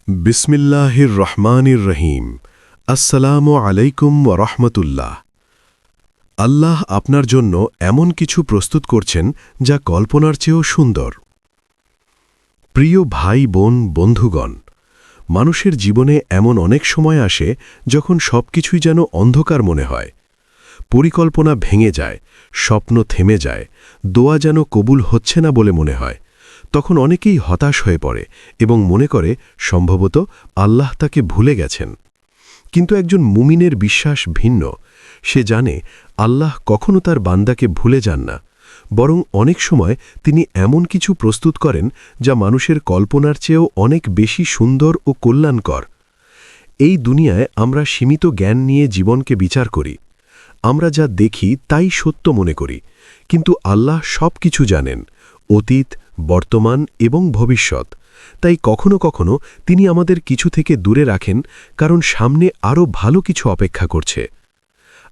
বিসমিল্লাহির রহমানির রহিম। আসসালামু আলাইকুম ওয়া রাহমাতুল্লাহ। আল্লাহ আপনার জন্য এমন কিছু প্রস্তুত করছেন যা কল্পনার চেয়েও সুন্দর। প্রিয় ভাই বোন বন্ধুগণ, মানুষের জীবনে এমন অনেক সময় আসে যখন সবকিছুই যেন অন্ধকার মনে হয়। পরিকল্পনা ভেঙে যায়, স্বপ্ন থেমে যায়, দোয়া যেন কবুল হচ্ছে না বলে মনে হয়। তখন অনেকেই হতাশ হয়ে পড়ে এবং মনে করে সম্ভবত আল্লাহ তাকে ভুলে গেছেন। কিন্তু একজন মুমিনের বিশ্বাস ভিন্ন। সে জানে আল্লাহ কখনো তার বান্দাকে ভুলে যান না, বরং অনেক সময় তিনি এমন কিছু প্রস্তুত করেন যা মানুষের কল্পনার চেয়েও অনেক বেশি সুন্দর ও কল্যাণকর। এই দুনিয়ায় আমরা সীমিত জ্ঞান নিয়ে জীবনকে বিচার করি। আমরা যা দেখি তাই সত্য মনে করি, কিন্তু আল্লাহ সব কিছু জানেন, অতীত, বর্তমান এবং ভবিষ্যৎ। তাই কখনো কখনো তিনি আমাদের কিছু থেকে দূরে রাখেন, কারণ সামনে আরও ভালো কিছু অপেক্ষা করছে।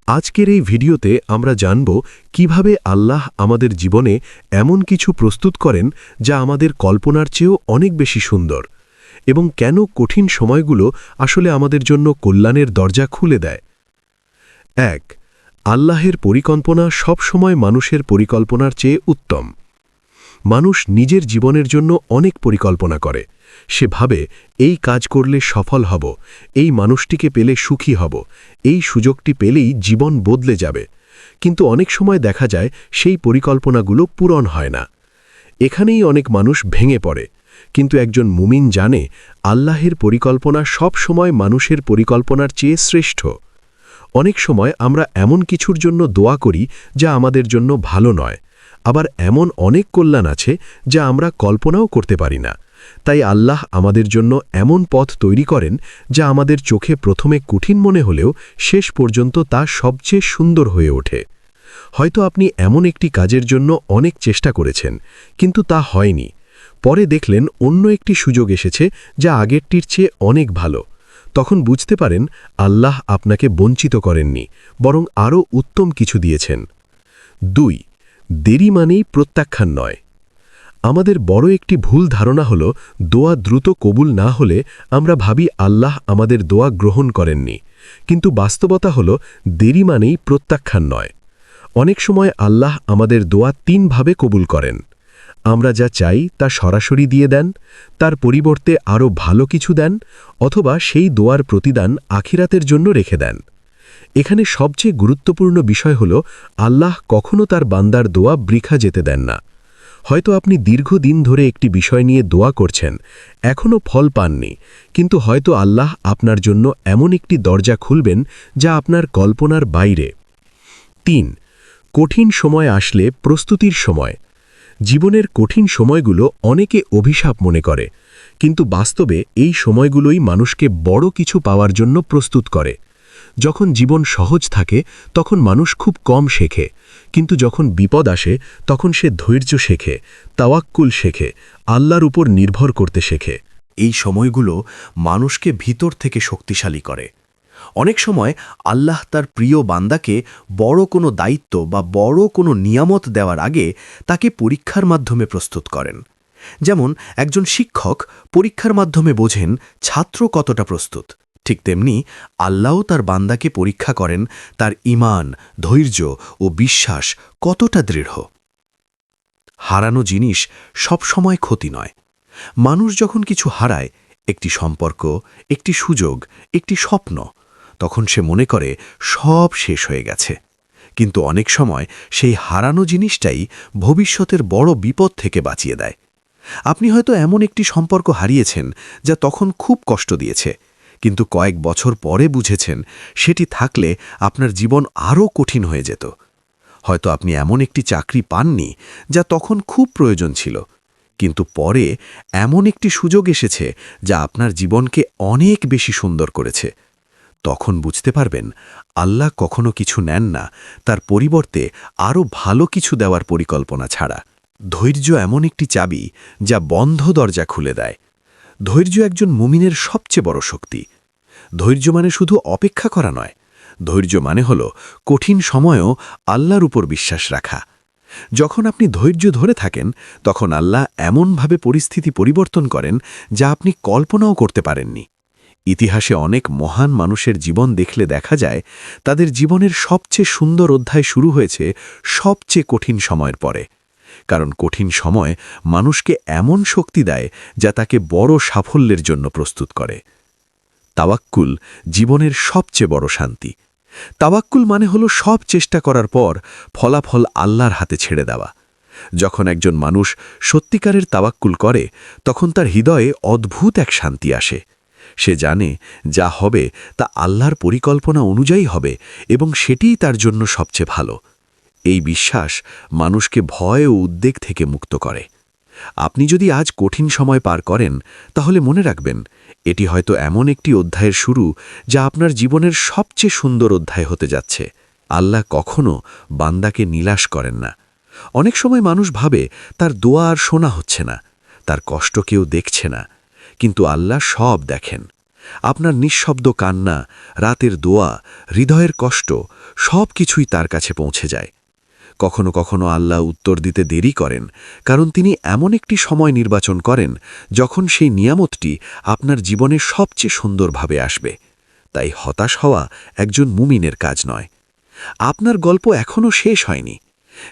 আজকের এই ভিডিওতে আমরা জানব কিভাবে আল্লাহ আমাদের জীবনে এমন কিছু প্রস্তুত করেন যা আমাদের কল্পনার চেয়েও অনেক বেশি সুন্দর, এবং কেন কঠিন সময়গুলো আসলে আমাদের জন্য কল্যাণের দরজা খুলে দেয়। ১. আল্লাহের পরিকল্পনা সব সময় মানুষের পরিকল্পনার চেয়ে উত্তম। মানুষ নিজের জীবনের জন্য অনেক পরিকল্পনা করে। সে ভাবে এই কাজ করলে সফল হব, এই মানুষটিকে পেলে সুখী হব, এই সুযোগটি পেলেই জীবন বদলে যাবে। কিন্তু অনেক সময় দেখা যায় সেই পরিকল্পনাগুলো পূরণ হয় না। এখানেই অনেক মানুষ ভেঙে পড়ে। কিন্তু একজন মুমিন জানে আল্লাহের পরিকল্পনা সব সময় মানুষের পরিকল্পনার চেয়ে শ্রেষ্ঠ। অনেক সময় আমরা এমন কিছুর জন্য দোয়া করি যা আমাদের জন্য ভালো নয়। আবার এমন অনেক কল্যাণ আছে যা আমরা কল্পনাও করতে পারি না। তাই আল্লাহ আমাদের জন্য এমন পথ তৈরি করেন যা আমাদের চোখে প্রথমে কঠিন মনে হলেও শেষ পর্যন্ত তা সবচেয়ে সুন্দর হয়ে ওঠে। হয়তো আপনি এমন একটি কাজের জন্য অনেক চেষ্টা করেছেন, কিন্তু তা হয়নি। পরে দেখলেন অন্য একটি সুযোগ এসেছে যা আগেরটির চেয়ে অনেক ভালো। তখন বুঝতে পারেন আল্লাহ আপনাকে বঞ্চিত করেননি, বরং আরও উত্তম কিছু দিয়েছেন। ২. দেরি মানেই প্রত্যাখ্যান নয়। আমাদের বড় একটি ভুল ধারণা হল দোয়া দ্রুত কবুল না হলে আমরা ভাবি আল্লাহ আমাদের দোয়া গ্রহণ করেননি। কিন্তু বাস্তবতা হল দেরি মানেই প্রত্যাখ্যান নয়। অনেক সময় আল্লাহ আমাদের দোয়া ৩ ভাবে কবুল করেন। আমরা যা চাই তা সরাসরি দিয়ে দেন, তার পরিবর্তে আরও ভালো কিছু দেন, অথবা সেই দোয়ার প্রতিদান আখিরাতের জন্য রেখে দেন। এখানে সবচেয়ে গুরুত্বপূর্ণ বিষয় হল আল্লাহ কখনো তার বান্দার দোয়া বৃথা যেতে দেন না। হয়তো আপনি দীর্ঘদিন ধরে একটি বিষয় নিয়ে দোয়া করছেন, এখনও ফল পাননি, কিন্তু হয়তো আল্লাহ আপনার জন্য এমন একটি দরজা খুলবেন যা আপনার কল্পনার বাইরে। ৩. কঠিন সময় আসলে প্রস্তুতির সময়। জীবনের কঠিন সময়গুলো অনেকে অভিশাপ মনে করে, কিন্তু বাস্তবে এই সময়গুলোই মানুষকে বড় কিছু পাওয়ার জন্য প্রস্তুত করে। যখন জীবন সহজ থাকে তখন মানুষ খুব কম শেখে, কিন্তু যখন বিপদ আসে তখন সে ধৈর্য শেখে, তাওয়াক্কুল শেখে, আল্লাহর উপর নির্ভর করতে শেখে। এই সময়গুলো মানুষকে ভিতর থেকে শক্তিশালী করে। অনেক সময় আল্লাহ তার প্রিয় বান্দাকে বড় কোনো দায়িত্ব বা বড় কোনো নিয়ামত দেওয়ার আগে তাকে পরীক্ষার মাধ্যমে প্রস্তুত করেন। যেমন একজন শিক্ষক পরীক্ষার মাধ্যমে বোঝেন ছাত্র কতটা প্রস্তুত, ঠিক তেমনি আল্লাহও তার বান্দাকে পরীক্ষা করেন তার ঈমান, ধৈর্য ও বিশ্বাস কতটা দৃঢ়। হারানো জিনিস সবসময় ক্ষতি নয়। মানুষ যখন কিছু হারায়, একটি সম্পর্ক, একটি সুযোগ, একটি স্বপ্ন, তখন সে মনে করে সব শেষ হয়ে গেছে। কিন্তু অনেক সময় সেই হারানো জিনিসটাই ভবিষ্যতের বড় বিপদ থেকে বাঁচিয়ে দেয়। আপনি হয়তো এমন একটি সম্পর্ক হারিয়েছেন যা তখন খুব কষ্ট দিয়েছে, কিন্তু কয়েক বছর পরে বুঝেছেন সেটি থাকলে আপনার জীবন আরও কঠিন হয়ে যেত। হয়তো আপনি এমন একটি চাকরি পাননি যা তখন খুব প্রয়োজন ছিল, কিন্তু পরে এমন একটি সুযোগ এসেছে যা আপনার জীবনকে অনেক বেশি সুন্দর করেছে। তখন বুঝতে পারবেন আল্লাহ কখনো কিছু নেন না তার পরিবর্তে আরও ভালো কিছু দেওয়ার পরিকল্পনা ছাড়া। ধৈর্য এমন একটি চাবি যা বন্ধ দরজা খুলে দেয়। ধৈর্য একজন মুমিনের সবচেয়ে বড় শক্তি। ধৈর্য মানে শুধু অপেক্ষা করা নয়, ধৈর্য মানে হল কঠিন সময়েও আল্লাহর উপর বিশ্বাস রাখা। যখন আপনি ধৈর্য ধরে থাকেন তখন আল্লাহ এমনভাবে পরিস্থিতি পরিবর্তন করেন যা আপনি কল্পনাও করতে পারেননি। ইতিহাসে অনেক মহান মানুষের জীবন দেখলে দেখা যায় তাদের জীবনের সবচেয়ে সুন্দর অধ্যায় শুরু হয়েছে সবচেয়ে কঠিন সময়ের পরে। কারণ কঠিন সময় মানুষকে এমন শক্তি দেয় যা তাকে বড় সাফল্যের জন্য প্রস্তুত করে। তাওয়াক্কুল জীবনের সবচেয়ে বড় শান্তি। তাওয়াক্কুল মানে হলো সব চেষ্টা করার পর ফলাফল আল্লাহর হাতে ছেড়ে দেওয়া। যখন একজন মানুষ সত্যিকারের তাওয়াক্কুল করে তখন তার হৃদয়ে অদ্ভুত এক শান্তি আসে। সে জানে যা হবে তা আল্লাহর পরিকল্পনা অনুযায়ী হবে এবং সেটিই তার জন্য সবচেয়ে ভালো। এই বিশ্বাস মানুষকে ভয় ও উদ্বেগ থেকে মুক্ত করে। আপনি যদি আজ কঠিন সময় পার করেন তাহলে মনে রাখবেন এটি হয়তো এমন একটি অধ্যায়ের শুরু যা আপনার জীবনের সবচেয়ে সুন্দর অধ্যায় হতে যাচ্ছে। আল্লাহ কখনো বান্দাকে নিরাশ করেন না। অনেক সময় মানুষ ভাবে তার দোয়া আর শোনা হচ্ছে না, তার কষ্ট কেউ দেখছে না, কিন্তু আল্লাহ সব দেখেন। আপনার নিঃশব্দ কান্না, রাতের দোয়া, হৃদয়ের কষ্ট সব কিছুই তার কাছে পৌঁছে যায়। কখনো কখনো আল্লাহ উত্তর দিতে দেরি করেন কারণ তিনি এমন একটি সময় নির্বাচন করেন যখন সেই নিয়ামতটি আপনার জীবনে সবচেয়ে সুন্দরভাবে আসবে। তাই হতাশ হওয়া একজন মুমিনের কাজ নয়। আপনার গল্প এখনও শেষ হয়নি।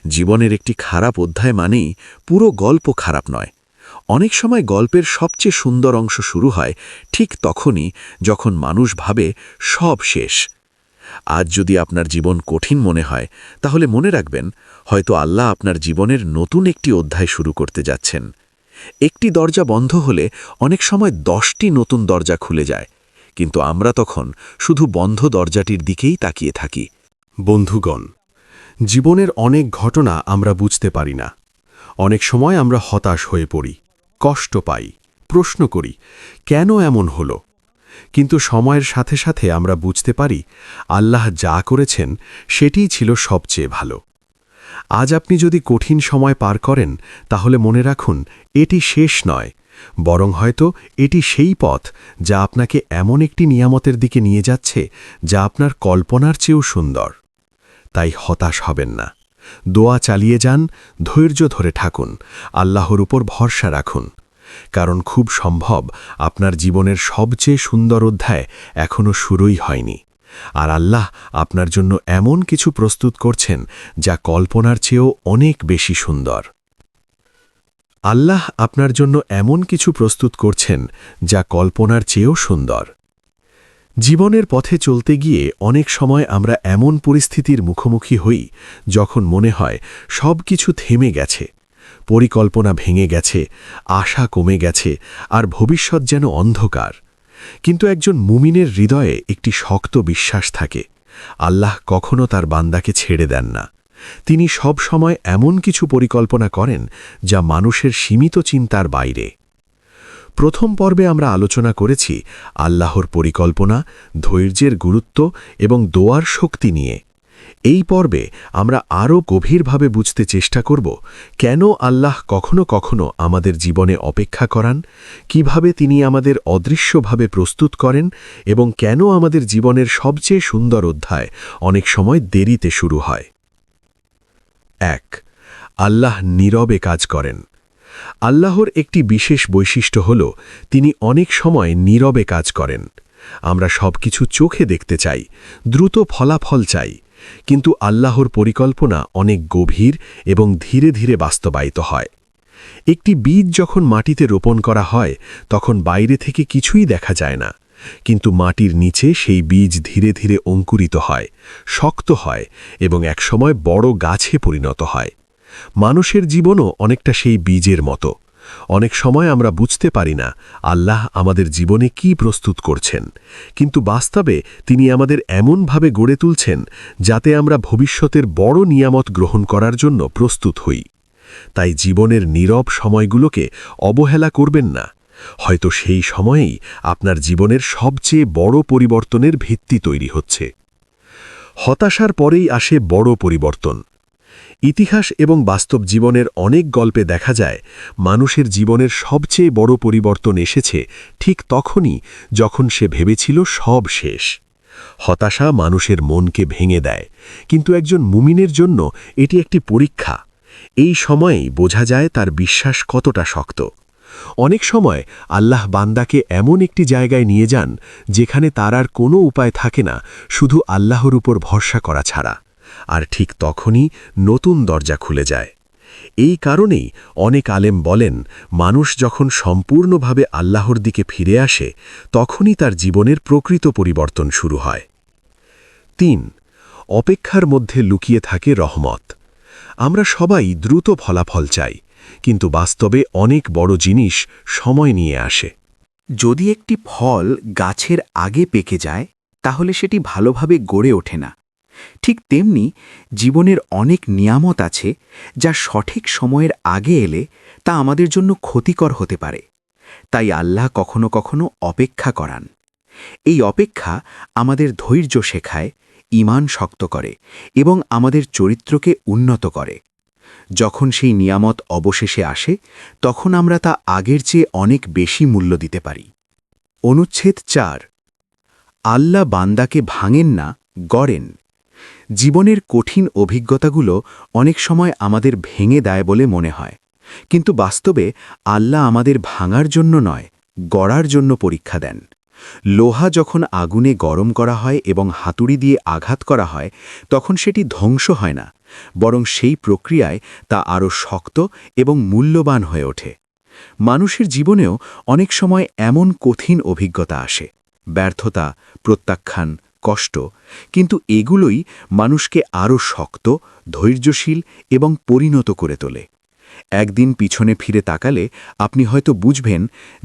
জীবনের একটি খারাপ অধ্যায় মানেই পুরো গল্প খারাপ নয়। অনেক সময় গল্পের সবচেয়ে সুন্দর অংশ শুরু হয় ঠিক তখনই যখন মানুষ ভাবে সব শেষ। আজ যদি আপনার জীবন কঠিন মনে হয় তাহলে মনে রাখবেন হয়তো আল্লাহ আপনার জীবনের নতুন একটি অধ্যায় শুরু করতে যাচ্ছেন। একটি দরজা বন্ধ হলে অনেক সময় 10টি নতুন দরজা খুলে যায়, কিন্তু আমরা তখন শুধু বন্ধ দরজাটির দিকেই তাকিয়ে থাকি। বন্ধুগণ, জীবনের অনেক ঘটনা আমরা বুঝতে পারি না। অনেক সময় আমরা হতাশ হয়ে পড়ি, কষ্ট পাই, প্রশ্ন করি কেন এমন হলো। কিন্তু সময়ের সাথে সাথে আমরা বুঝতে পারি আল্লাহ যা করেছেন সেটিই ছিল সবচেয়ে ভালো। আজ আপনি যদি কঠিন সময় পার করেন তাহলে মনে রাখুন এটি শেষ নয়, বরং হয়তো এটি সেই পথ যা আপনাকে এমন একটি নিয়ামতের দিকে নিয়ে যাচ্ছে যা আপনার কল্পনার চেয়েও সুন্দর। তাই হতাশ হবেন না, দোয়া চালিয়ে যান, ধৈর্য ধরে থাকুন, আল্লাহর উপর ভরসা রাখুন। কারণ খুব সম্ভব আপনার জীবনের সবচেয়ে সুন্দর অধ্যায় এখনও শুরুই হয়নি, আর আল্লাহ আপনার জন্য এমন কিছু প্রস্তুত করছেন যা কল্পনার চেয়েও অনেক বেশি সুন্দর। আল্লাহ আপনার জন্য এমন কিছু প্রস্তুত করছেন যা কল্পনার চেয়েও সুন্দর। জীবনের পথে চলতে গিয়ে অনেক সময় আমরা এমন পরিস্থিতির মুখোমুখি হই যখন মনে হয় সব কিছু থেমে গেছে, পরিকল্পনা ভেঙে গেছে, আশা কমে গেছে, আর ভবিষ্যৎ যেন অন্ধকার। কিন্তু একজন মুমিনের হৃদয়ে একটি শক্ত বিশ্বাস থাকে, আল্লাহ কখনো তার বান্দাকে ছেড়ে দেন না। তিনি সব সময় এমন কিছু পরিকল্পনা করেন যা মানুষের সীমিত চিন্তার বাইরে। প্রথম পর্বে আমরা আলোচনা করেছি আল্লাহর পরিকল্পনা, ধৈর্যের গুরুত্ব এবং দোয়ার শক্তি নিয়ে। এই পর্বে আমরা আরও গভীরভাবে বুঝতে চেষ্টা করব কেন আল্লাহ কখনো কখনো আমাদের জীবনে অপেক্ষা করান, কিভাবে তিনি আমাদের অদৃশ্যভাবে প্রস্তুত করেন এবং কেন আমাদের জীবনের সবচেয়ে সুন্দর অধ্যায় অনেক সময় দেরিতে শুরু হয়। 1. আল্লাহ নীরবে কাজ করেন। আল্লাহর একটি বিশেষ বৈশিষ্ট্য হল তিনি অনেক সময় নীরবে কাজ করেন। আমরা সবকিছু চোখে দেখতে চাই, দ্রুত ফলাফল চাই, কিন্তু আল্লাহর পরিকল্পনা অনেক গভীর এবং ধীরে ধীরে বাস্তবায়িত হয়। একটি বীজ যখন মাটিতে রোপণ করা হয় তখন বাইরে থেকে কিছুই দেখা যায় না, কিন্তু মাটির নিচে সেই বীজ ধীরে ধীরে অঙ্কুরিত হয়, শক্ত হয় এবং একসময় বড় গাছে পরিণত হয়। মানুষের জীবনও অনেকটা সেই বীজের মতো। অনেক সময় আমরা বুঝতে পারি না আল্লাহ আমাদের জীবনে কি প্রস্তুত করছেন, কিন্তু বাস্তবে তিনি আমাদের এমনভাবে গড়ে তুলছেন যাতে আমরা ভবিষ্যতের বড় নিয়ামত গ্রহণ করার জন্য প্রস্তুত হই। তাই জীবনের নীরব সময়গুলোকে অবহেলা করবেন না। হয়তো সেই সময়েই আপনার জীবনের সবচেয়ে বড় পরিবর্তনের ভিত্তি তৈরি হচ্ছে। হতাশার পরেই আসে বড় পরিবর্তন। ইতিহাস এবং বাস্তব জীবনের অনেক গল্পে দেখা যায় মানুষের জীবনের সবচেয়ে বড় পরিবর্তন এসেছে ঠিক তখনই যখন সে ভেবেছিল সব শেষ। হতাশা মানুষের মনকে ভেঙে দেয়, কিন্তু একজন মুমিনের জন্য এটি একটি পরীক্ষা। এই সময়েই বোঝা যায় তার বিশ্বাস কতটা শক্ত। অনেক সময় আল্লাহ বান্দাকে এমন একটি জায়গায় নিয়ে যান যেখানে তার আর কোনো উপায় থাকে না, শুধু আল্লাহর উপর ভরসা করা ছাড়া। আর ঠিক তখনই নতুন দরজা খুলে যায়। এই কারণেই অনেক আলেম বলেন, মানুষ যখন সম্পূর্ণভাবে আল্লাহর দিকে ফিরে আসে তখনই তার জীবনের প্রকৃত পরিবর্তন শুরু হয়। ৩. অপেক্ষার মধ্যে লুকিয়ে থাকে রহমত। আমরা সবাই দ্রুত ফলাফল চাই, কিন্তু বাস্তবে অনেক বড় জিনিস সময় নিয়ে আসে। যদি একটি ফল গাছের আগে পেকে যায় তাহলে সেটি ভালোভাবে গড়ে ওঠে না। ঠিক তেমনি জীবনের অনেক নিয়ামত আছে যা সঠিক সময়ের আগে এলে তা আমাদের জন্য ক্ষতিকর হতে পারে। তাই আল্লাহ কখনো কখনো অপেক্ষা করান। এই অপেক্ষা আমাদের ধৈর্য শেখায়, ঈমান শক্ত করে এবং আমাদের চরিত্রকে উন্নত করে। যখন সেই নিয়ামত অবশেষে আসে তখন আমরা তা আগের চেয়ে অনেক বেশি মূল্য দিতে পারি। অনুচ্ছেদ ৪। আল্লাহ বান্দাকে ভাঙেন না, গড়েন। জীবনের কঠিন অভিজ্ঞতাগুলো অনেক সময় আমাদের ভেঙে দেয় বলে মনে হয়, কিন্তু বাস্তবে আল্লাহ আমাদের ভাঙার জন্য নয়, গড়ার জন্য পরীক্ষা দেন। লোহা যখন আগুনে গরম করা হয় এবং হাতুড়ি দিয়ে আঘাত করা হয় তখন সেটি ধ্বংস হয় না, বরং সেই প্রক্রিয়ায় তা আরও শক্ত এবং মূল্যবান হয়ে ওঠে। মানুষের জীবনেও অনেক সময় এমন কঠিন অভিজ্ঞতা আসে, ব্যর্থতা, প্রত্যাখ্যান, কষ্ট, কিন্তু এগুলোই মানুষকে আরও শক্ত, ধৈর্যশীল এবং পরিণত করে তোলে। একদিন পিছনে ফিরে তাকালে আপনি হয়তো বুঝবেন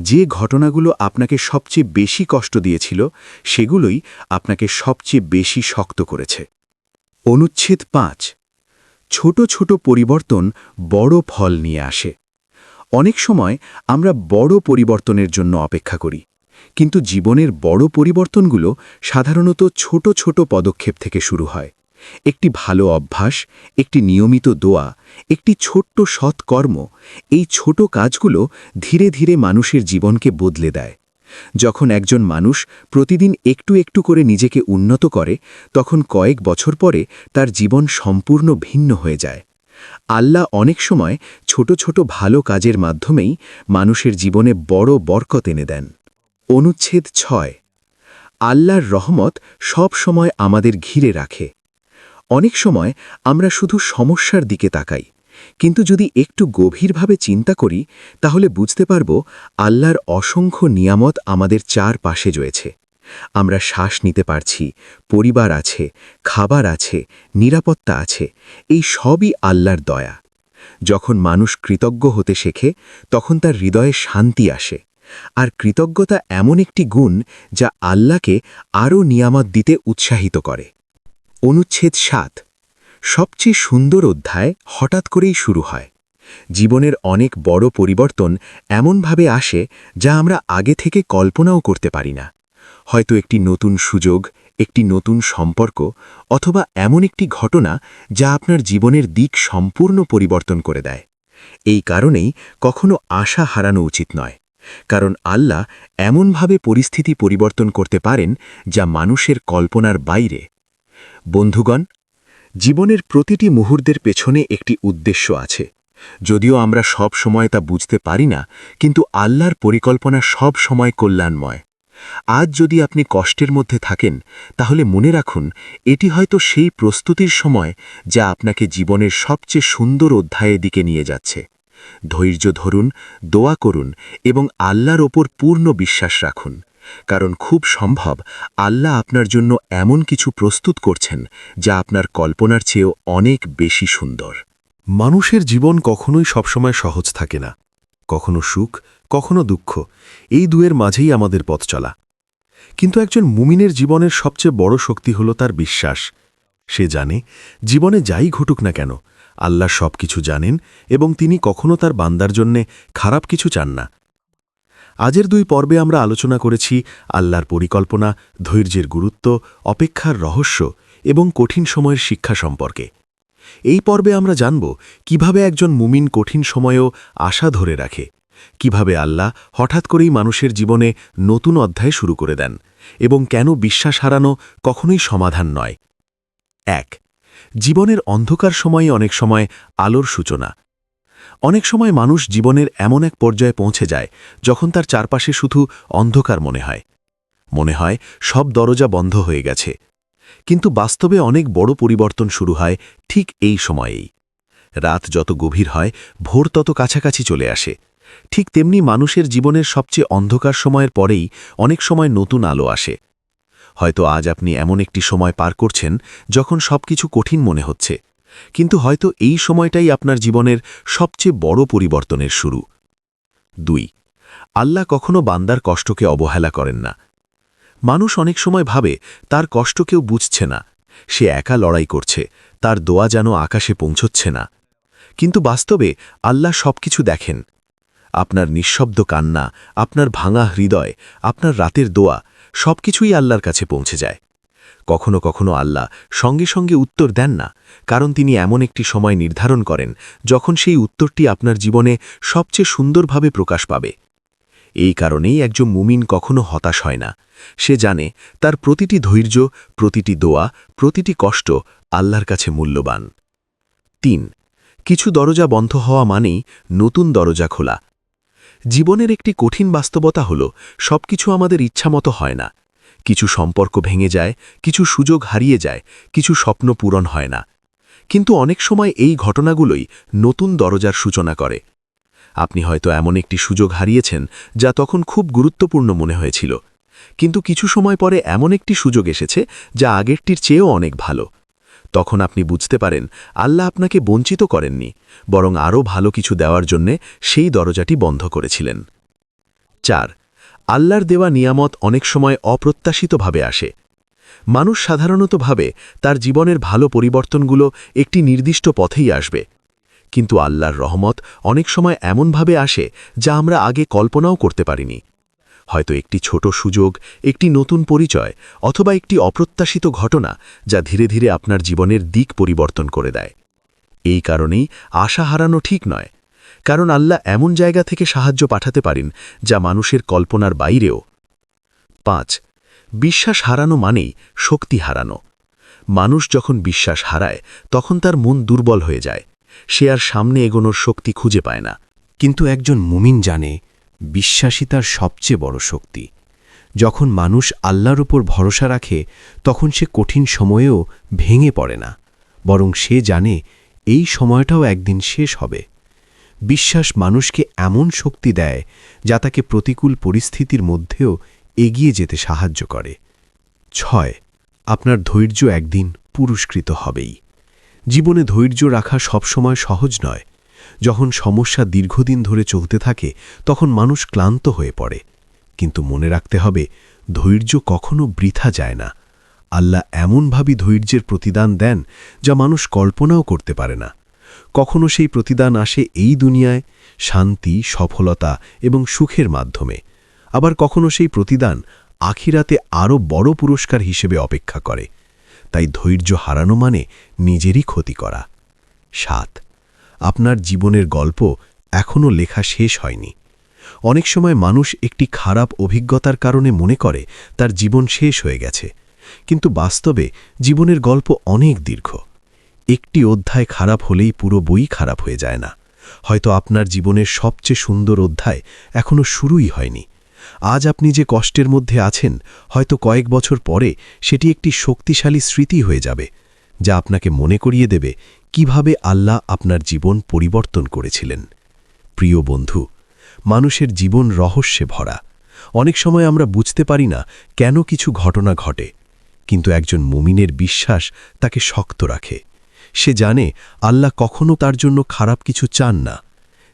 যে ঘটনাগুলো আপনাকে সবচেয়ে বেশি কষ্ট দিয়েছিল সেগুলোই আপনাকে সবচেয়ে বেশি শক্ত করেছে। অনুচ্ছেদ ৫। ছোট ছোট পরিবর্তন বড় ফল নিয়ে আসে। অনেক সময় আমরা বড় পরিবর্তনের জন্য অপেক্ষা করি, কিন্তু জীবনের বড় পরিবর্তনগুলো সাধারণত ছোট ছোট পদক্ষেপ থেকে শুরু হয়। একটি ভালো অভ্যাস, একটি নিয়মিত দোয়া, একটি ছোট্ট সৎ কর্ম, এই ছোট কাজগুলো ধীরে ধীরে মানুষের জীবনকে বদলে দেয়। যখন একজন মানুষ প্রতিদিন একটু একটু করে নিজেকে উন্নত করে তখন কয়েক বছর পরে তার জীবন সম্পূর্ণ ভিন্ন হয়ে যায়। আল্লাহ অনেক সময় ছোট ছোট ভালো কাজের মাধ্যমেই মানুষের জীবনে বড় বরকত এনে দেন। অনুচ্ছেদ ৬। আল্লাহর রহমত সব সময় আমাদের ঘিরে রাখে। অনেক সময় আমরা শুধু সমস্যার দিকে তাকাই, কিন্তু যদি একটু গভীরভাবে চিন্তা করি তাহলে বুঝতে পারব আল্লাহর অসংখ্য নিয়ামত আমাদের চারপাশে রয়েছে। আমরা শ্বাস নিতে পারছি, পরিবার আছে, খাবার আছে, নিরাপত্তা আছে, এই সবই আল্লাহর দয়া। যখন মানুষ কৃতজ্ঞ হতে শেখে তখন তার হৃদয়ে শান্তি আসে। আর কৃতজ্ঞতা এমন একটি গুণ যা আল্লাহকে আরও নিয়ামত দিতে উৎসাহিত করে। অনুচ্ছেদ ৭। সবচেয়ে সুন্দর অধ্যায় হঠাৎ করেই শুরু হয়। জীবনের অনেক বড় পরিবর্তন এমনভাবে আসে যা আমরা আগে থেকে কল্পনাও করতে পারি না। হয়তো একটি নতুন সুযোগ, একটি নতুন সম্পর্ক, অথবা এমন একটি ঘটনা যা আপনার জীবনের দিক সম্পূর্ণ পরিবর্তন করে দেয়। এই কারণেই কখনো আশা হারানো উচিত নয়, কারণ আল্লাহ এমনভাবে পরিস্থিতি পরিবর্তন করতে পারেন যা মানুষের কল্পনার বাইরে। বন্ধুগণ, জীবনের প্রতিটি মুহূর্তের পেছনে একটি উদ্দেশ্য আছে। যদিও আমরা সব সময় তা বুঝতে পারি না, কিন্তু আল্লাহর পরিকল্পনা সব সময় কল্যাণময়। আজ যদি আপনি কষ্টের মধ্যে থাকেন তাহলে মনে রাখুন এটি হয়তো সেই প্রস্তুতির সময় যা আপনাকে জীবনের সবচেয়ে সুন্দর অধ্যায়ের দিকে নিয়ে যাচ্ছে। ধৈর্য ধরুন, দোয়া করুন এবং আল্লাহর ওপর পূর্ণ বিশ্বাস রাখুন, কারণ খুব সম্ভব আল্লাহ আপনার জন্য এমন কিছু প্রস্তুত করছেন যা আপনার কল্পনার চেয়েও অনেক বেশি সুন্দর। মানুষের জীবন কখনোই সবসময় সহজ থাকে না। কখনো সুখ, কখনো দুঃখ, এই দুয়ের মাঝেই আমাদের পথ চলা। কিন্তু একজন মুমিনের জীবনের সবচেয়ে বড় শক্তি হল তার বিশ্বাস। সে জানে জীবনে যাই ঘটুক না কেন আল্লাহ সব কিছু জানেন এবং তিনি কখনো তার বান্দার জন্যে খারাপ কিছু চান না। আজের 2 পর্বে আমরা আলোচনা করেছি আল্লাহর পরিকল্পনা, ধৈর্যের গুরুত্ব, অপেক্ষার রহস্য এবং কঠিন সময়ের শিক্ষা সম্পর্কে। এই পর্বে আমরা জানব কিভাবে একজন মুমিন কঠিন সময়েও আশা ধরে রাখে, কিভাবে আল্লাহ হঠাৎ করেই মানুষের জীবনে নতুন অধ্যায় শুরু করে দেন এবং কেন বিশ্বাস হারানো কখনোই সমাধান নয়। 1. জীবনের অন্ধকার সময়ই অনেক সময় আলোর সূচনা। অনেক সময় মানুষ জীবনের এমন এক পর্যায়ে পৌঁছে যায় যখন তার চারপাশে শুধু অন্ধকার মনে হয় সব দরজা বন্ধ হয়ে গেছে। কিন্তু বাস্তবে অনেক বড় পরিবর্তন শুরু হয় ঠিক এই সময়েই। রাত যত গভীর হয়, ভোর তত কাছাকাছি চলে আসে। ঠিক তেমনি মানুষের জীবনের সবচেয়ে অন্ধকার সময়ের পরেই অনেক সময় নতুন আলো আসে। হয়তো আজ আপনি এমন একটি সময় পার করছেন যখন সবকিছু কঠিন মনে হচ্ছে, কিন্তু হয়তো এই সময়টাই আপনার জীবনের সবচেয়ে বড় পরিবর্তনের শুরু। 2. আল্লাহ কখনো বান্দার কষ্টকে অবহেলা করেন না। মানুষ অনেক সময় ভাবে তার কষ্ট কেউ বুঝছে না, সে একা লড়াই করছে, তার দোয়া যেন আকাশে পৌঁছচ্ছে না। কিন্তু বাস্তবে আল্লাহ সবকিছু দেখেন। আপনার নিঃশব্দ কান্না, আপনার ভাঙা হৃদয়, আপনার রাতের দোয়া সবকিছুই আল্লাহর কাছে পৌঁছে যায়। কখনো কখনো আল্লাহ সঙ্গে সঙ্গে উত্তর দেন না, কারণ তিনি এমন একটি সময় নির্ধারণ করেন যখন সেই উত্তরটি আপনার জীবনে সবচেয়ে সুন্দরভাবে প্রকাশ পাবে। এই কারণেই একজন মুমিন কখনো হতাশ হয় না। সে জানে তার প্রতিটি ধৈর্য, প্রতিটি দোয়া, প্রতিটি কষ্ট আল্লাহর কাছে মূল্যবান। 3. কিছু দরজা বন্ধ হওয়া মানেই নতুন দরজা খোলা। জীবনের একটি কঠিন বাস্তবতা হল সবকিছু আমাদের ইচ্ছামতো হয় না। কিছু সম্পর্ক ভেঙে যায়, কিছু সুযোগ হারিয়ে যায়, কিছু স্বপ্ন পূরণ হয় না। কিন্তু অনেক সময় এই ঘটনাগুলোই নতুন দরজার সূচনা করে। আপনি হয়তো এমন একটি সুযোগ হারিয়েছেন যা তখন খুব গুরুত্বপূর্ণ মনে হয়েছিল, কিন্তু কিছু সময় পরে এমন একটি সুযোগ এসেছে যা আগেরটির চেয়েও অনেক ভালো। তখন আপনি বুঝতে পারেন আল্লাহ আপনাকে বঞ্চিত করেননি, বরং আরও ভালো কিছু দেওয়ার জন্যে সেই দরজাটি বন্ধ করেছিলেন। 4. আল্লাহর দেওয়া নিয়ামত অনেক সময় অপ্রত্যাশিতভাবে আসে। মানুষ সাধারণত ভাবে তার জীবনের ভালো পরিবর্তনগুলো একটি নির্দিষ্ট পথেই আসবে, কিন্তু আল্লাহর রহমত অনেক সময় এমনভাবে আসে যা আমরা আগে কল্পনাও করতে পারিনি। হয়তো একটি ছোট সুযোগ, একটি নতুন পরিচয়, অথবা একটি অপ্রত্যাশিত ঘটনা যা ধীরে ধীরে আপনার জীবনের দিক পরিবর্তন করে দেয়। এই কারণেই আশা হারানো ঠিক নয়, কারণ আল্লাহ এমন জায়গা থেকে সাহায্য পাঠাতে পারেন যা মানুষের কল্পনার বাইরেও। 5. বিশ্বাস হারানো মানেই শক্তি হারানো। মানুষ যখন বিশ্বাস হারায় তখন তার মন দুর্বল হয়ে যায়, সে আর সামনে এগোনোর শক্তি খুঁজে পায় না। কিন্তু একজন মুমিন জানে বিশ্বাসই তার সবচেয়ে বড় শক্তি। যখন মানুষ আল্লাহর উপর ভরসা রাখে তখন সে কঠিন সময়েও ভেঙে পড়ে না, বরং সে জানে এই সময়টাও একদিন শেষ হবে। বিশ্বাস মানুষকে এমন শক্তি দেয় যা তাকে প্রতিকূল পরিস্থিতির মধ্যেও এগিয়ে যেতে সাহায্য করে। 6. আপনার ধৈর্য একদিন পুরস্কৃত হবেই। জীবনে ধৈর্য রাখা সবসময় সহজ নয়। যখন সমস্যা দীর্ঘদিন ধরে চলতে থাকে তখন মানুষ ক্লান্ত হয়ে পড়ে, কিন্তু মনে রাখতে হবে ধৈর্য কখনো বৃথা যায় না। আল্লাহ এমনভাবে ধৈর্যের প্রতিদান দেন যা মানুষ কল্পনাও করতে পারে না। কখনো সেই প্রতিদান আসে এই দুনিয়ায় শান্তি, সফলতা এবং সুখের মাধ্যমে, আবার কখনো সেই প্রতিদান আখিরাতে আরও বড় পুরস্কার হিসেবে অপেক্ষা করে। তাই ধৈর্য হারানো মানে নিজেরই ক্ষতি করা। 7. আপনার জীবনের গল্প এখনও লেখা শেষ হয়নি। অনেক সময় মানুষ একটি খারাপ অভিজ্ঞতার কারণে মনে করে তার জীবন শেষ হয়ে গেছে, কিন্তু বাস্তবে জীবনের গল্প অনেক দীর্ঘ। একটি অধ্যায় খারাপ হলেই পুরো বই খারাপ হয়ে যায় না। হয়তো আপনার জীবনের সবচেয়ে সুন্দর অধ্যায় এখনও শুরুই হয়নি। আজ আপনি যে কষ্টের মধ্যে আছেন, হয়তো কয়েক বছর পরে সেটি একটি শক্তিশালী স্মৃতি হয়ে যাবে, যা আপনাকে মনে করিয়ে দেবে কিভাবে আল্লাহ আপনার জীবন পরিবর্তন করেছিলেন। প্রিয় বন্ধু, মানুষের জীবন রহস্যে ভরা। অনেক সময় আমরা বুঝতে পারি না কেন কিছু ঘটনা ঘটে, কিন্তু একজন মুমিনের বিশ্বাস তাকে শক্ত রাখে। সে জানে আল্লাহ কখনো তার জন্য খারাপ কিছু চান না।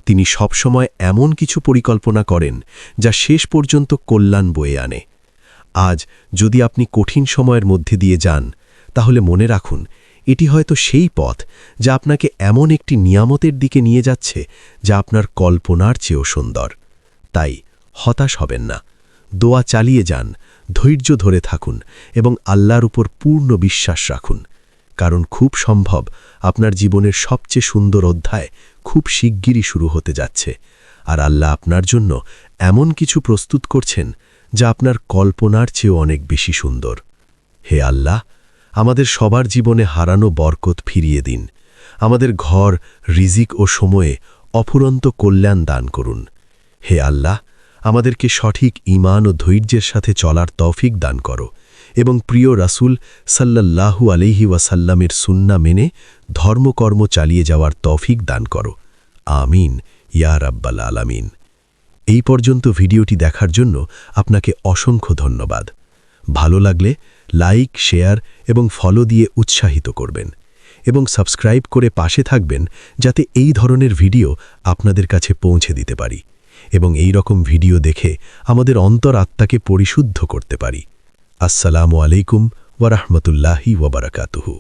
তিনি সবসময় এমন কিছু পরিকল্পনা করেন যা শেষ পর্যন্ত কল্যাণ বয়ে আনে। আজ যদি আপনি কঠিন সময়ের মধ্যে দিয়ে যান, তাহলে মনে রাখুন এটি হয়তো সেই পথ যা আপনাকে এমন একটি নিয়ামতের দিকে নিয়ে যাচ্ছে যা আপনার কল্পনার চেয়েও সুন্দর। তাই হতাশ হবেন না, দোয়া চালিয়ে যান, ধৈর্য ধরে থাকুন এবং আল্লাহর উপর পূর্ণ বিশ্বাস রাখুন, কারণ খুব সম্ভব আপনার জীবনের সবচেয়ে সুন্দর অধ্যায় খুব শিগগিরই শুরু হতে যাচ্ছে, আর আল্লাহ আপনার জন্য এমন কিছু প্রস্তুত করছেন যা আপনার কল্পনার চেয়েও অনেক বেশি সুন্দর। হে আল্লাহ, আমাদের সবার জীবনে হারানো বরকত ফিরিয়ে দিন। আমাদের ঘর, রিজিক ও সময়ে অফুরন্ত কল্যাণ দান করুন। হে আল্লাহ, আমাদেরকে সঠিক ঈমান ও ধৈর্যের সাথে চলার তৌফিক দান করো এবং প্রিয় রাসূল সাল্লাল্লাহু আলাইহি ওয়াসাল্লামের সুন্নাহ মেনে ধর্মকর্ম চালিয়ে যাওয়ার তৌফিক দান করো। আমিন ইয়া রাব্বাল আলামিন। এই পর্যন্ত ভিডিওটি দেখার জন্য আপনাকে অসংখ্য ধন্যবাদ। ভালো লাগলে লাইক, শেয়ার এবং ফলো দিয়ে উৎসাহিত করবেন এবং সাবস্ক্রাইব করে পাশে থাকবেন যাতে এই ধরনের ভিডিও আপনাদের কাছে পৌঁছে দিতে পারি এবং এই রকম ভিডিও দেখে আমাদের অন্তর আত্মাকে পরিশুদ্ধ করতে পারি। আসসালামু আলাইকুম ওয়া রাহমাতুল্লাহি ওয়া বারাকাতুহু।